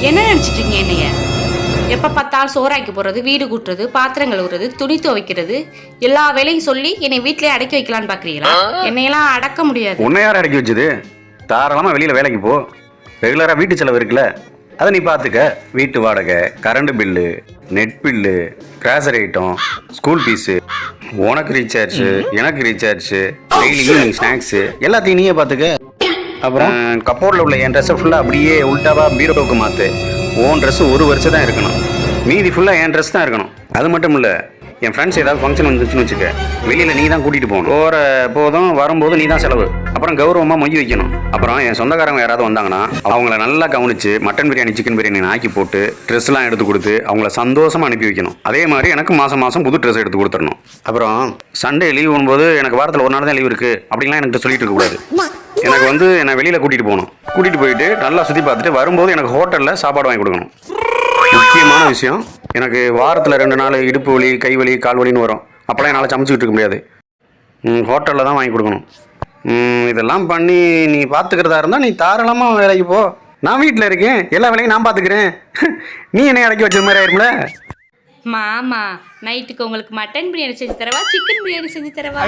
என்ன நினச்சிட்ருக்கீங்க என்னைய? எப்போ பார்த்தாலும் சோறாக்கி போடுறது, வீடு கூட்டுறது, பாத்திரம் கழுவுறது, துணி துவைக்கிறது, எல்லா வேலையும் சொல்லி என்னை வீட்டிலே அடக்கி வைக்கலான்னு பார்க்குறீங்களா? என்னையெல்லாம் அடக்க முடியாது. உன்னை யார் அடக்கி வச்சது? தாராளமாக வெளியில் வேலைக்கு போ. ரெகுலராக வீட்டு செலவு இருக்குல்ல, அதை நீ பார்த்துக்க. வீட்டு வாடகை, current bill, net bill, grocery item, school fees, உனக்கு ரீசார்ஜு, எனக்கு ரீசார்ஜு, டெய்லி ஈவினிங் ஸ்நாக்ஸு எல்லாத்தையும் நீயே பார்த்துக்க. அப்புறம் கப்போர்டில் உள்ள என் ட்ரெஸ்ஸை ஃபுல்லாக அப்படியே உல்டாவா பீரோவுக்கு மாற்று. ஓன் ட்ரெஸ்ஸு ஒரு வருஷம் தான் இருக்கணும், மீதி ஃபுல்லாக என் ட்ரெஸ் தான் இருக்கணும். அது மட்டும் இல்லை, என் ஃப்ரெண்ட்ஸ் ஏதாவது ஃபங்க்ஷன் வந்துச்சுன்னு வச்சுக்க, வெளியில் நீ தான் கூட்டிகிட்டு போகணும். போகிற போதும் வரும்போது நீ தான் செலவு. அப்புறம் கௌரவமாக மொய் வைக்கணும். அப்புறம் என் சொந்தக்காரங்க யாராவது வந்தாங்கன்னா அவங்கள நல்லா கவனித்து மட்டன் பிரியாணி, சிக்கன் பிரியாணி ஆக்கி போட்டு ட்ரெஸ்லாம் எடுத்து கொடுத்து அவங்கள சந்தோஷமாக அனுப்பி வைக்கணும். அதே மாதிரி எனக்கு மாதம் மாதம் புது ட்ரெஸ் எடுத்து கொடுத்துடணும். அப்புறம் சண்டே லீவ் வரும்போது எனக்கு வாரத்தில் ஒரு நாள் தான் லீவ் இருக்குது அப்படின்லாம் எனக்கு சொல்லிட்டு இருக்கக்கூடாது. எனக்கு என்னை வெளியில் கூட்டிகிட்டு போகணும். கூட்டிகிட்டு போயிட்டு நல்லா சுற்றி பார்த்துட்டு வரும்போது எனக்கு ஹோட்டலில் சாப்பாடு வாங்கி கொடுக்கணும். முக்கியமான விஷயம், எனக்கு வாரத்தில் 2 நாள் இடுப்பு வலி, கை வலி, கால் வலின்னு வரும். அப்போலாம் என்னால் சமைச்சிக்கிட்டு இருக்க முடியாது. ஹோட்டலில் தான் வாங்கி கொடுக்கணும். இதெல்லாம் பண்ணி நீ பார்த்துக்கிறதா இருந்தால் நீ தாராளமாக வேலைக்கு போ. நான் வீட்டில் இருக்கேன், எல்லா வேலையும் நான் பார்த்துக்கிறேன். நீ என்னை அடக்கி வச்ச மாதிரி ஆயிரும்ல. மாமா, நைட்டுக்கு உங்களுக்கு மட்டன் பிரியாணி செஞ்சு தரவா, சிக்கன் பிரியாணி செஞ்சு தரவா?